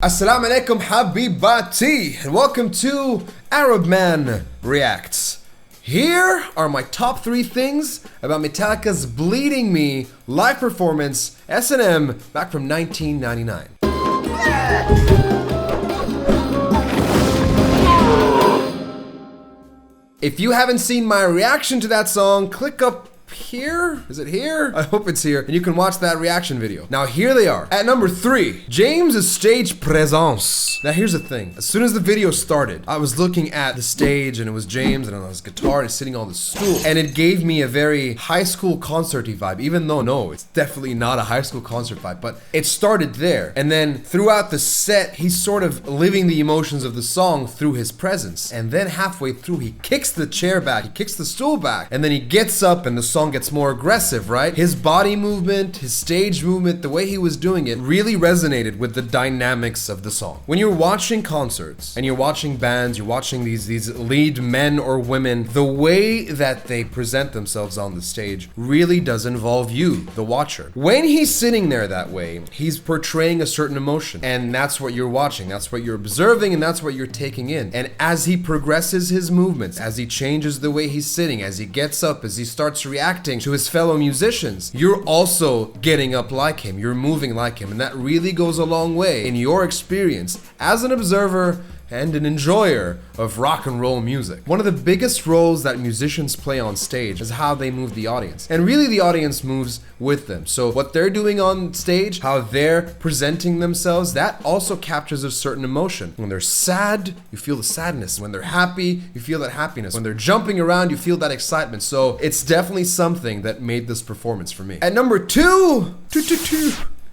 Assalamu alaikum Habibati, and welcome to Arab Man Reacts. Here are my top 3 things about Metallica's Bleeding Me live performance, S&M, back from 1999. If you haven't seen my reaction to that song, click up here? Is it here? I hope it's here, and you can watch that reaction video. Now here they are. At number 3, James' stage presence. Now here's the thing. As soon as the video started, I was looking at the stage and it was James and on his guitar and he's sitting on the stool, and it gave me a very high school concert-y vibe, even though no, it's definitely not a high school concert vibe, but it started there. And then throughout the set, he's sort of living the emotions of the song through his presence. And then halfway through, he kicks the chair back, he kicks the stool back, and then he gets up and the song gets more aggressive, right? His body movement, his stage movement, the way he was doing it really resonated with the dynamics of the song. When you're watching concerts and you're watching bands, you're watching these lead men or women, the way that they present themselves on the stage really does involve you, the watcher. When he's sitting there that way, he's portraying a certain emotion, and that's what you're watching, that's what you're observing, and that's what you're taking in. And as he progresses his movements, as he changes the way he's sitting, as he gets up, as he starts reacting to his fellow musicians, you're also getting up like him, you're moving like him, and that really goes a long way in your experience as an observer and an enjoyer of rock and roll music. One of the biggest roles that musicians play on stage is how they move the audience. And really the audience moves with them. So what they're doing on stage, how they're presenting themselves, that also captures a certain emotion. When they're sad, you feel the sadness. When they're happy, you feel that happiness. When they're jumping around, you feel that excitement. So it's definitely something that made this performance for me. At number 2,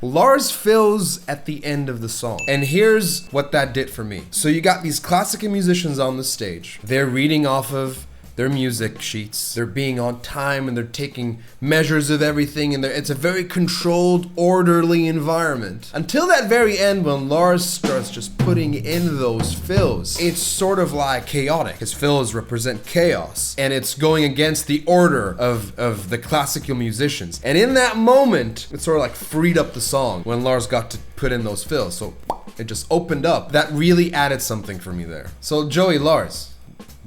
Lars fills at the end of the song. And here's what that did for me. So you got these classical musicians on the stage. They're reading off of their music sheets. They're being on time and they're taking measures of everything, and it's a very controlled, orderly environment. Until that very end when Lars starts just putting in those fills. It's sort of like chaotic. His fills represent chaos, and it's going against the order of the classical musicians. And in that moment, it sort of like freed up the song when Lars got to put in those fills. So it just opened up. That really added something for me there. So Joey, Lars,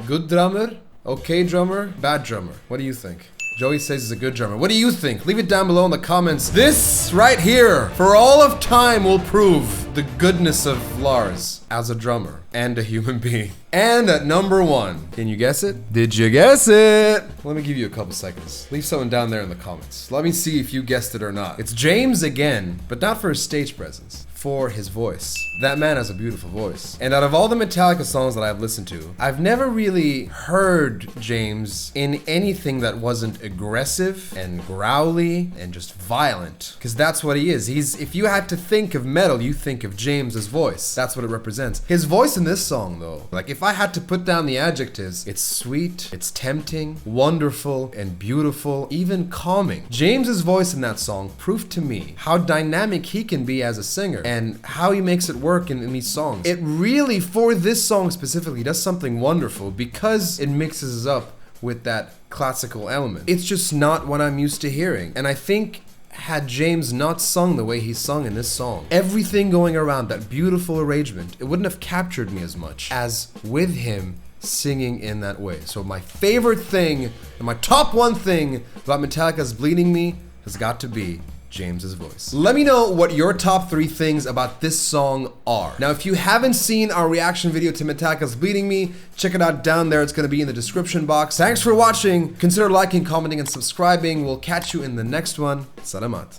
good drummer? Okay drummer, bad drummer. What do you think? Joey says he's a good drummer. What do you think? Leave it down below in the comments. This right here, for all of time, will prove the goodness of Lars as a drummer and a human being. And at number 1, can you guess it? Did you guess it? Let me give you a couple seconds. Leave someone down there in the comments. Let me see if you guessed it or not. It's James again, but not for his stage presence, for his voice. That man has a beautiful voice. And out of all the Metallica songs that I've listened to, I've never really heard James in anything that wasn't aggressive and growly and just violent. Because that's what he is. If you had to think of metal, you think of James's voice. That's what it represents. His voice in this song though, like if I had to put down the adjectives, it's sweet, it's tempting, wonderful, and beautiful, even calming. James's voice in that song proved to me how dynamic he can be as a singer and how he makes it work in these songs. It really, for this song specifically, does something wonderful because it mixes up with that classical element. It's just not what I'm used to hearing. And I think had James not sung the way he sung in this song, everything going around, that beautiful arrangement, it wouldn't have captured me as much as with him singing in that way. So my favorite thing, and my top 1 thing about Metallica's Bleeding Me has got to be James's voice. Let me know what your top 3 things about this song are. Now, if you haven't seen our reaction video to Metallica's Bleeding Me, check it out down there. It's gonna be in the description box. Thanks for watching. Consider liking, commenting, and subscribing. We'll catch you in the next one. Salamat.